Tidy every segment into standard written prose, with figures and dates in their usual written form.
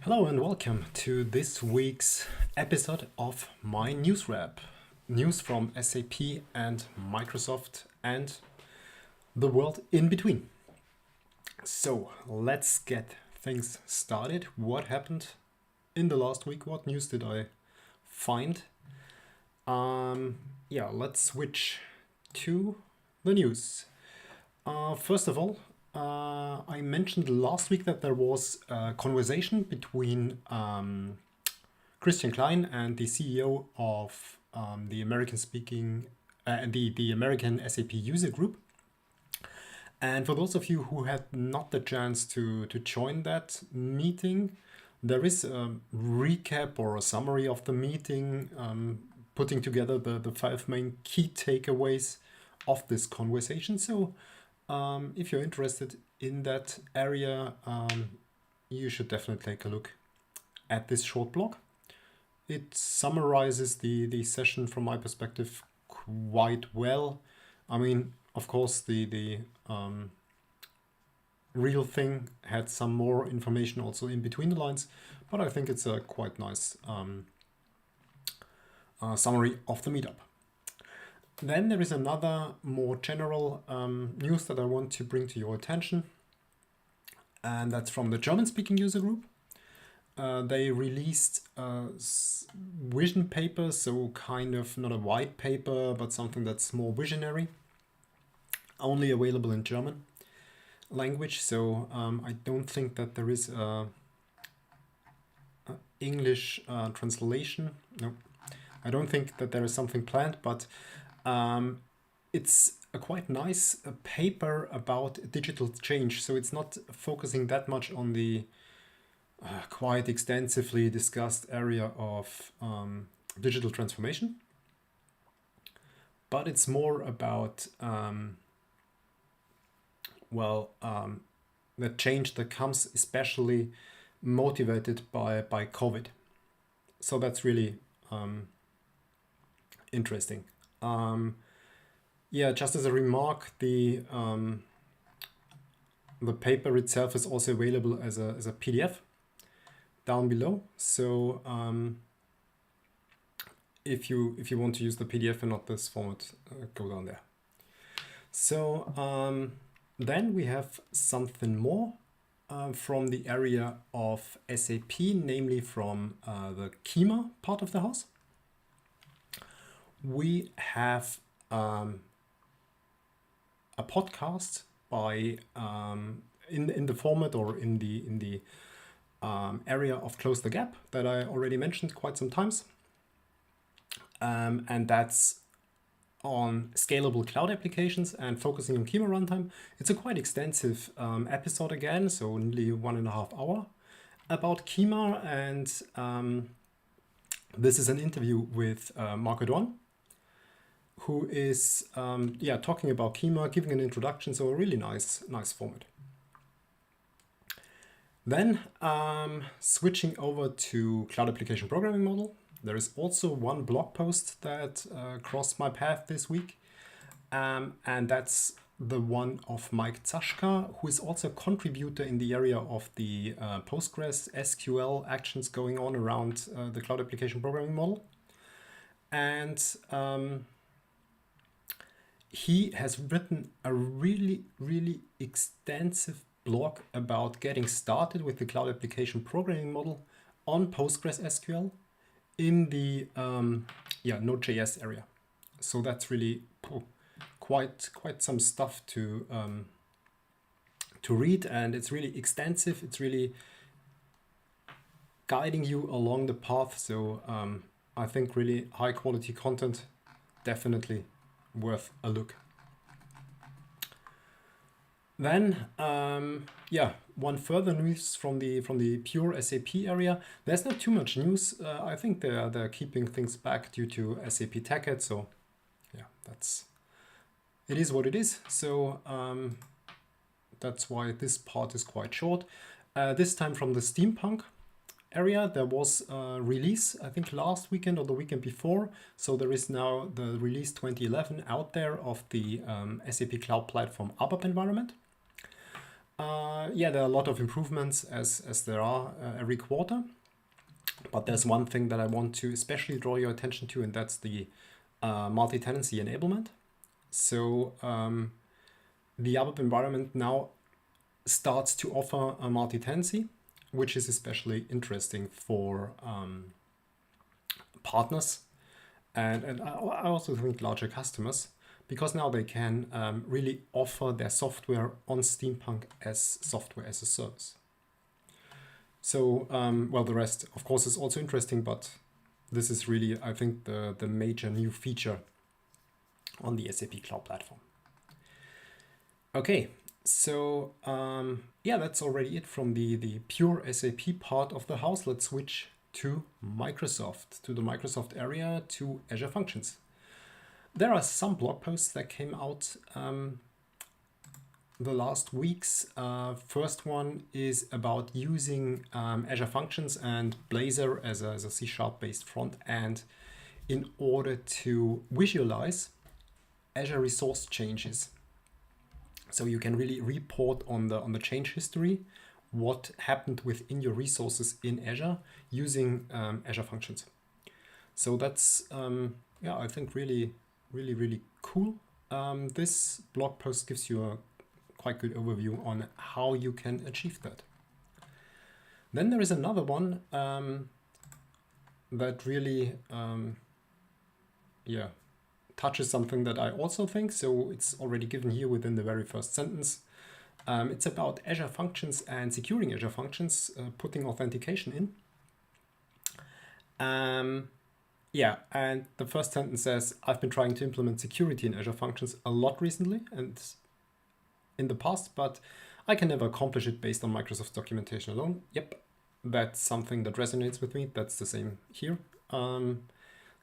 Hello and welcome to this week's episode of myNewsWrap. News from SAP and Microsoft and the world in between. So let's get things started. What happened in the last week? What news did I find? Let's switch to the news. First of all, I mentioned last week that there was a conversation between Christian Klein and the CEO of the the American SAP user group. And for those of you who had not the chance to join that meeting, there is a recap or a summary of the meeting, putting together the 5 main key takeaways of this conversation. So if you're interested in that area, you should definitely take a look at this short blog. It summarizes the session from my perspective quite well. I mean, of course, the real thing had some more information also in between the lines, but I think it's a quite nice summary of the meetup. Then there is another more general news that I want to bring to your attention, and that's from the German-speaking user group. They released a vision paper, so kind of not a white paper, but something that's more visionary, only available in German language. So I don't think that there is a English translation. No, I don't think that there is something planned, but it's a quite nice paper about digital change. So it's not focusing that much on the quite extensively discussed area of digital transformation, but it's more about the change that comes especially motivated by COVID. So that's really interesting. Just as a remark, the paper itself is also available as a PDF down below. So if you want to use the PDF and not this format, go down there. So then we have something more from the area of SAP, namely from the Kyma part of the house. We have a podcast by in the format or in the area of Close the Gap that I already mentioned quite some times, and that's on scalable cloud applications and focusing on Kyma runtime. It's a quite extensive episode again, so nearly 1.5 hours about Kyma, and this is an interview with Marco Dorn, who is talking about Kyma, giving an introduction, so a really nice format. Then switching over to Cloud Application Programming Model, there is also one blog post that crossed my path this week, and that's the one of Mike Zashka, who is also a contributor in the area of the Postgres SQL actions going on around the Cloud Application Programming Model. And he has written a really, really extensive blog about getting started with the Cloud Application Programming Model on Postgres SQL in the Node.js area. So that's really quite some stuff to read, and it's really extensive. It's really guiding you along the path. So I think really high quality content, definitely worth a look. Then one further news from the pure SAP area. There's not too much news. I think they're keeping things back due to SAP TechEd. So it is what it is. So that's why this part is quite short. This time from the Steampunk area, there was a release, I think last weekend or the weekend before. So there is now the release 2011 out there of the SAP Cloud Platform ABAP environment. Yeah, there are a lot of improvements as there are every quarter. But there's one thing that I want to especially draw your attention to, and that's the multi-tenancy enablement. So the ABAP environment now starts to offer a multi-tenancy, which is especially interesting for partners and I also think larger customers, because now they can really offer their software on Steampunk as software as a service. So, well, the rest, of course, is also interesting, but this is really, I think, the major new feature on the SAP Cloud Platform. Okay, so yeah, that's already it from the pure SAP part of the house. Let's switch to Microsoft, to the Microsoft area, to Azure Functions. There are some blog posts that came out the last weeks. First one is about using Azure Functions and Blazor as a C# based front end in order to visualize Azure resource changes. So you can really report on the change history, what happened within your resources in Azure using Azure Functions. So that's, yeah, I think really cool. This blog post gives you a quite good overview on how you can achieve that. Then there is another one that really, yeah, touches something that I also think. So it's already given here within the very first sentence. It's about Azure Functions and securing Azure Functions, putting authentication in. Yeah, and the first sentence says, I've been trying to implement security in Azure Functions a lot recently and in the past, but I can never accomplish it based on Microsoft documentation alone. Yep, that's something that resonates with me. That's the same here.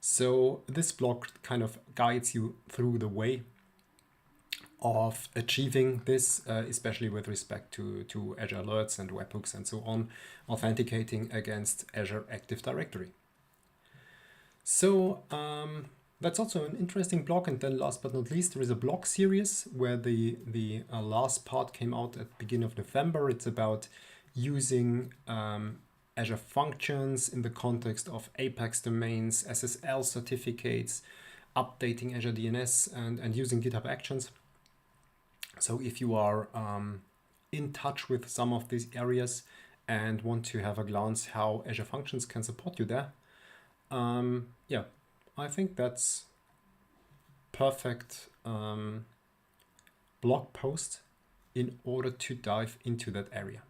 So this blog kind of guides you through the way of achieving this, especially with respect to Azure Alerts and webhooks and so on, authenticating against Azure Active Directory. So that's also an interesting blog. And then last but not least, there is a blog series where the last part came out at the beginning of November. It's about using Azure Functions in the context of Apex domains, SSL certificates, updating Azure DNS, and using GitHub Actions. So if you are in touch with some of these areas and want to have a glance how Azure Functions can support you there, yeah, I think that's perfect blog post in order to dive into that area.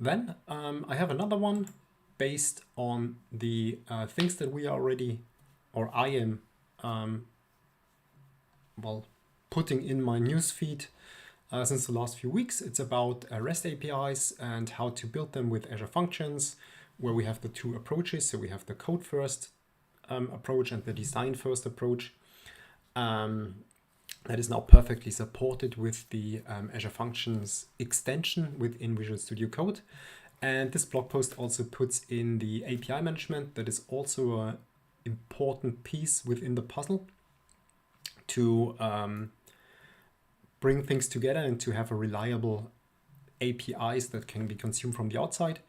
Then I have another one based on the things that we are already, or I am, well, putting in my newsfeed since the last few weeks. It's about REST APIs and how to build them with Azure Functions, where we have the two approaches. So we have the code first approach and the design first approach. That is now perfectly supported with the Azure Functions extension within Visual Studio Code. And this blog post also puts in the API management. That is also an important piece within the puzzle to bring things together and to have a reliable APIs that can be consumed from the outside.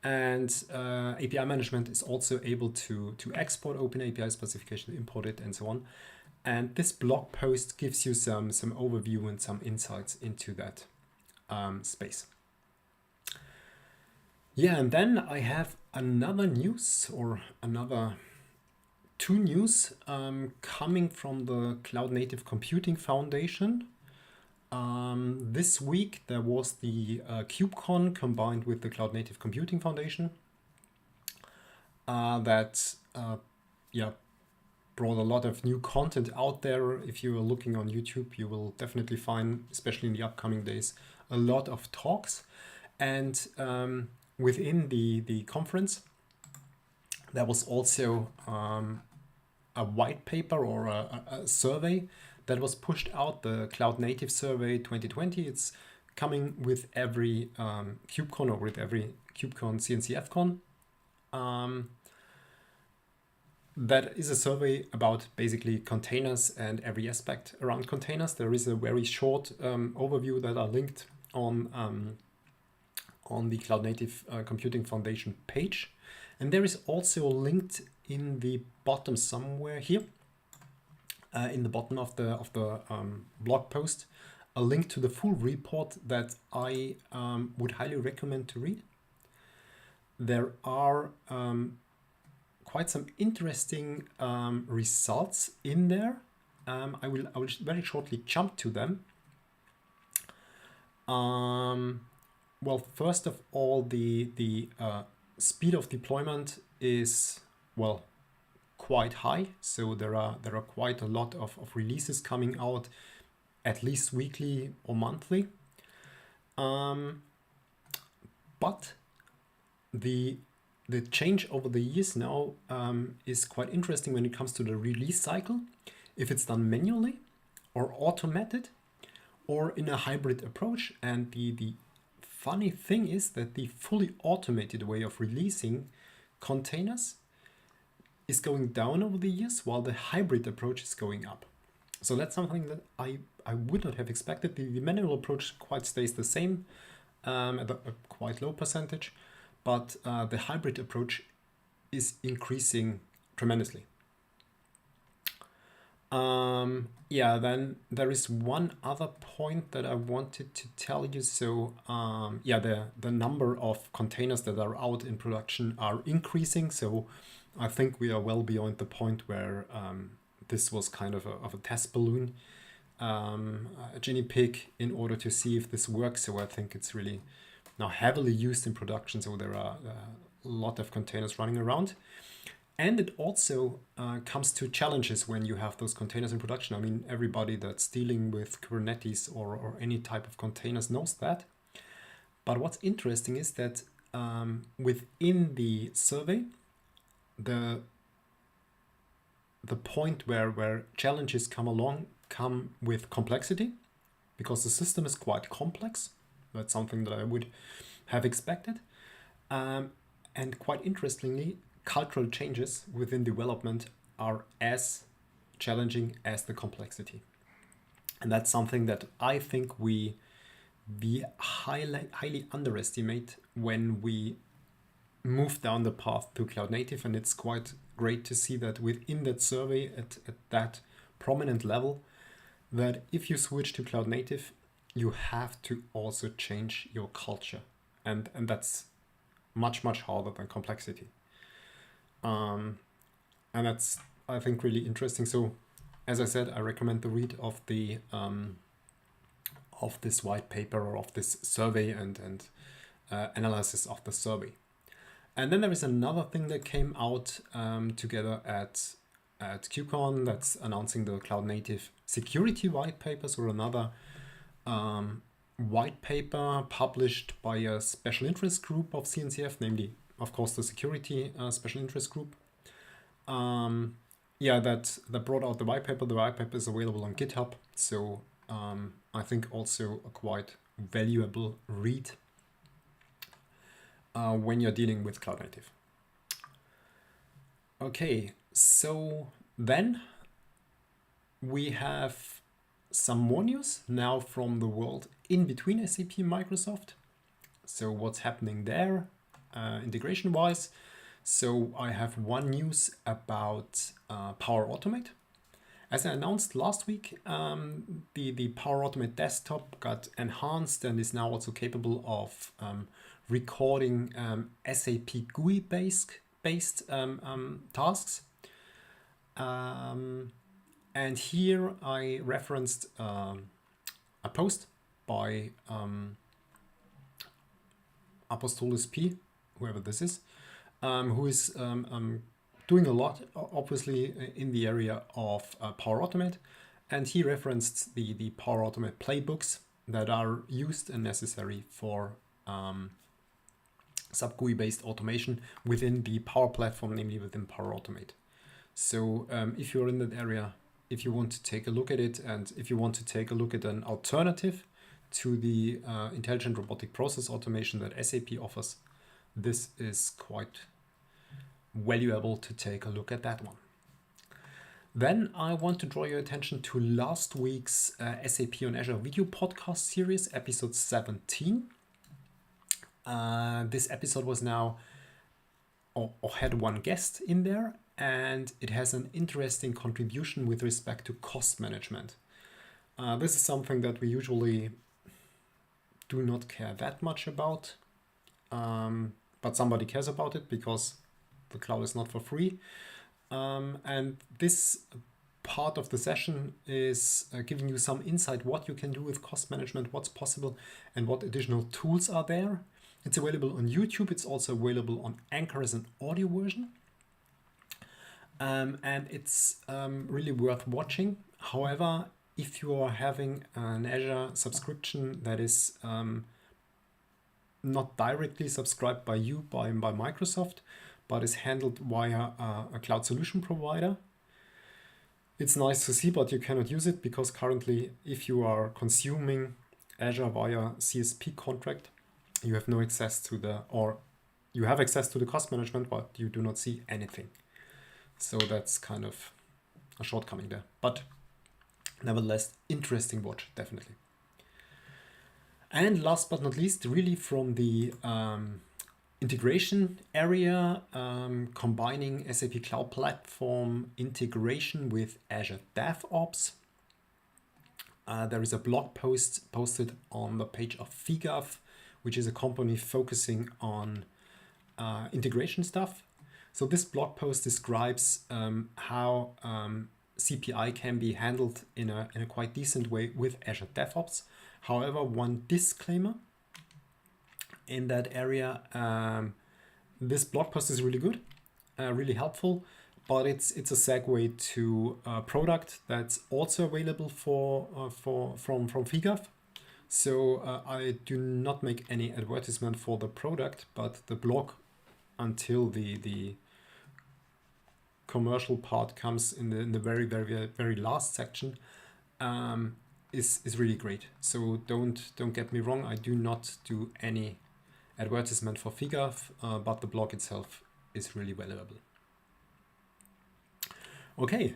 And API management is also able to export open API specification, import it, and so on. And this blog post gives you some overview and some insights into that space. Yeah, and then I have another news, or two news coming from the Cloud Native Computing Foundation. This week there was the KubeCon combined with the Cloud Native Computing Foundation that yeah, brought a lot of new content out there. If you are looking on YouTube, you will definitely find, especially in the upcoming days, a lot of talks. And within the conference, there was also a white paper or a survey that was pushed out, the Cloud Native Survey 2020. It's coming with every KubeCon, or with every KubeCon CNCFCon. That is a survey about basically containers and every aspect around containers. There is a very short overview that are linked on the Cloud Native Computing Foundation page. And there is also linked in the bottom somewhere here, in the bottom of the blog post, a link to the full report that I would highly recommend to read. There are quite some interesting results in there. I will very shortly jump to them. Well, first of all, the speed of deployment is, well, quite high. So there are quite a lot of releases coming out, at least weekly or monthly. But the change over the years now is quite interesting when it comes to the release cycle. If it's done manually or automated or in a hybrid approach. And the funny thing is that the fully automated way of releasing containers is going down over the years, while the hybrid approach is going up. So that's something that I would not have expected. The manual approach quite stays the same at a quite low percentage, but the hybrid approach is increasing tremendously. Yeah, then there is one other point that I wanted to tell you. So yeah, the number of containers that are out in production are increasing. So I think we are well beyond the point where this was kind of a test balloon, a guinea pig, in order to see if this works. So I think it's really now heavily used in production. So there are a lot of containers running around. And it also comes to challenges when you have those containers in production. I mean, everybody that's dealing with Kubernetes or any type of containers knows that. But what's interesting is that within the survey, the point where challenges come with complexity, because the system is quite complex. That's something that I would have expected. And quite interestingly, cultural changes within development are as challenging as the complexity. And that's something that I think we highly underestimate when we move down the path to cloud native. And it's quite great to see that within that survey at that prominent level, that if you switch to cloud native, you have to also change your culture. And that's much harder than complexity. And that's, I think, really interesting. So, as I said, I recommend the read of the of this white paper or of this survey and analysis of the survey. And then there is another thing that came out together at KubeCon, that's announcing the cloud native security white papers, or another white paper published by a special interest group of CNCF, namely, of course, the security special interest group. Yeah, that brought out the white paper. The white paper is available on GitHub, so I think also a quite valuable read when you're dealing with cloud native. Okay, so then we have some more news now from the world in between SAP and Microsoft. So what's happening there integration wise? So I have one news about Power Automate. As I announced last week, the Power Automate desktop got enhanced and is now also capable of recording SAP GUI based tasks. And here I referenced a post by Apostolos P, whoever this is, who is doing a lot, obviously, in the area of Power Automate. And he referenced the Power Automate playbooks that are used and necessary for sub GUI based automation within the Power Platform, namely within Power Automate. So if you're in that area, if you want to take a look at it, and if you want to take a look at an alternative to the intelligent robotic process automation that SAP offers, this is quite valuable to take a look at that one. Then I want to draw your attention to last week's SAP on Azure video podcast series, episode 17. This episode was now, or had one guest in there, and it has an interesting contribution with respect to cost management. This is something that we usually do not care that much about, but somebody cares about it because the cloud is not for free. And this part of the session is giving you some insight what you can do with cost management, what's possible, and what additional tools are there. It's available on YouTube. It's also available on Anchor as an audio version. And it's really worth watching. However, if you are having an Azure subscription that is not directly subscribed by you, by Microsoft, but is handled via a cloud solution provider, it's nice to see, but you cannot use it because currently, if you are consuming Azure via CSP contract, you have no access to or you have access to the cost management, but you do not see anything. So that's kind of a shortcoming there. But nevertheless, interesting watch, definitely. And last but not least, really from the integration area, combining SAP Cloud Platform integration with Azure DevOps. There is a blog post posted on the page of FIGAF, which is a company focusing on integration stuff. So this blog post describes how CPI can be handled in a quite decent way with Azure DevOps. However, one disclaimer in that area, this blog post is really good, really helpful, but it's a segue to a product that's also available from FIGAF. So I do not make any advertisement for the product, but the blog, until the commercial part comes in the very, very, very last section, is really great. So don't get me wrong, I do not do any advertisement for FIGAF, but the blog itself is really valuable. Okay,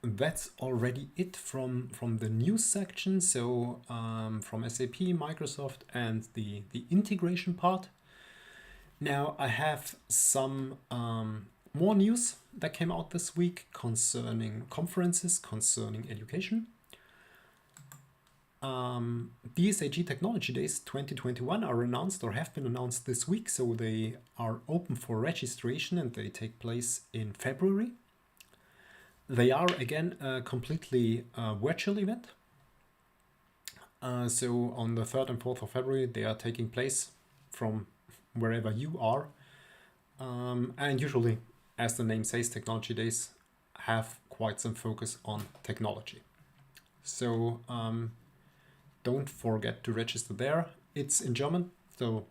that's already it from the news section. So from SAP, Microsoft, and the integration part. Now I have some more news that came out this week concerning conferences, concerning education. DSAG Technology Days 2021 are announced or have been announced this week, so they are open for registration and they take place in February. They are again a completely virtual event. So on the 3rd and 4th of February they are taking place from wherever you are. And usually, as the name says, Technology Days have quite some focus on technology. So don't forget to register there. It's in German, so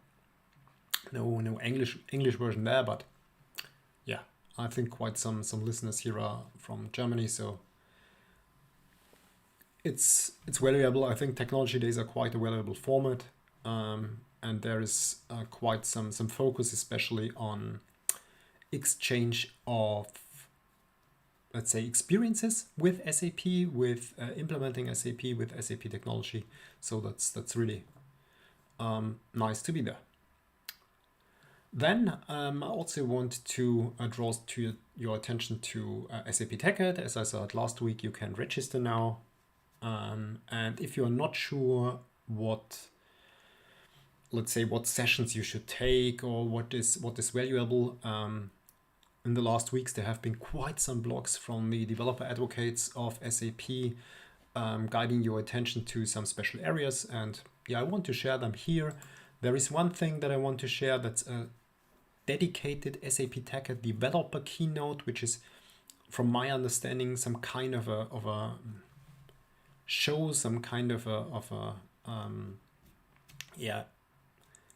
no English version there, but yeah, I think quite some listeners here are from Germany, so it's valuable. I think Technology Days are quite a valuable format, and there is quite some focus, especially on exchange of, let's say, experiences with SAP, with implementing SAP with SAP technology. So that's really nice to be there. Then I also want to draw to your attention to SAP TechEd. As I said last week, you can register now. And if you're not sure what sessions you should take or what is valuable, in the last weeks, there have been quite some blogs from the developer advocates of SAP guiding your attention to some special areas. And yeah, I want to share them here. There is one thing that I want to share that's a dedicated SAP TechEd developer keynote, which is, from my understanding, some kind of a show, some kind of a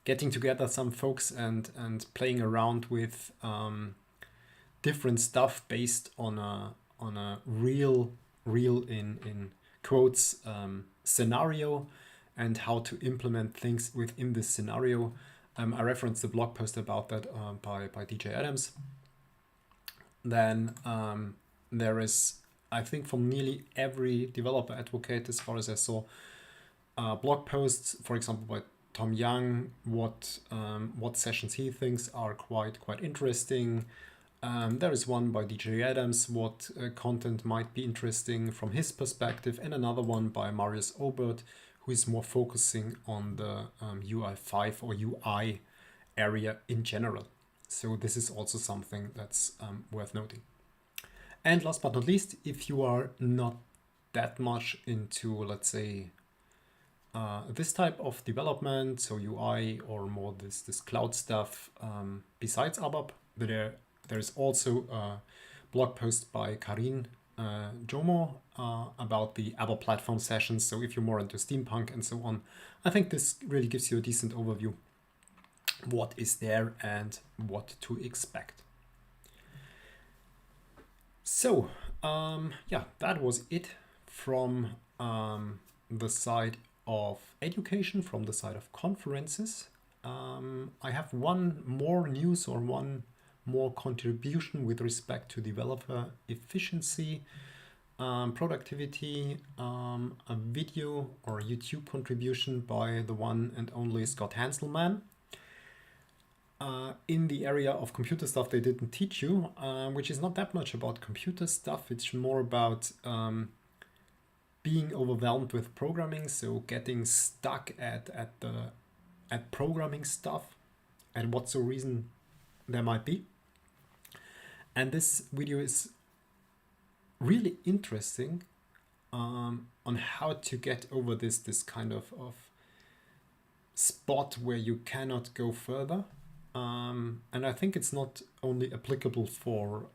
getting together some folks and playing around with different stuff based on a real in quotes scenario and how to implement things within this scenario. I referenced the blog post about that by DJ Adams. Then there is, I think, from nearly every developer advocate, as far as I saw, blog posts, for example, by Tom Young, what sessions he thinks are quite interesting. There is one by DJ Adams, what content might be interesting from his perspective, and another one by Marius Obert, who is more focusing on the UI5 or UI area in general. So this is also something that's worth noting. And last but not least, if you are not that much into, let's say, this type of development, so UI or more this cloud stuff, besides ABAP, there is also a blog post by Karin Jomo about the ABAP platform sessions. So if you're more into Steampunk and so on, I think this really gives you a decent overview what is there and what to expect. So yeah, that was it from the side of education, from the side of conferences. I have one more news or one more contribution with respect to developer efficiency, productivity, a video or a YouTube contribution by the one and only Scott Hanselman. In the area of computer stuff they didn't teach you, which is not that much about computer stuff. It's more about being overwhelmed with programming, so getting stuck at programming stuff and what's the reason there might be. And this video is really interesting on how to get over this kind of spot where you cannot go further. And I think it's not only applicable for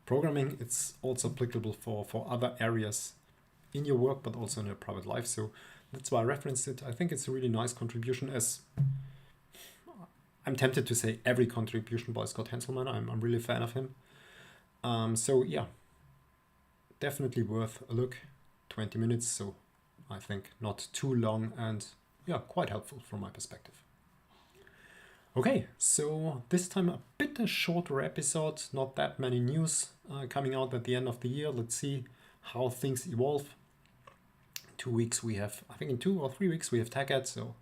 programming, it's also applicable for other areas in your work, but also in your private life. So that's why I referenced it. I think it's a really nice contribution, as I'm tempted to say every contribution by Scott Hanselman. I'm really a fan of him. So yeah, definitely worth a look. 20 minutes, so I think not too long, and yeah, quite helpful from my perspective. Okay, so this time a bit a shorter episode, not that many news coming out at the end of the year. Let's see how things evolve. 2 weeks we have, I think in 2 or 3 weeks we have TechEd, so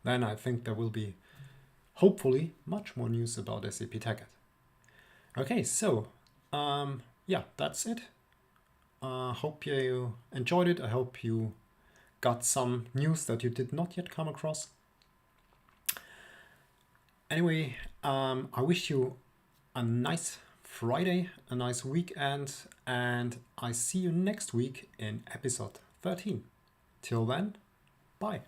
then I think there will be hopefully much more news about SAP TechEd. Okay, so yeah, that's it. Hope you enjoyed it. I hope you got some news that you did not yet come across. Anyway, I wish you a nice Friday, a nice weekend, and I see you next week in episode 13. Till then, bye.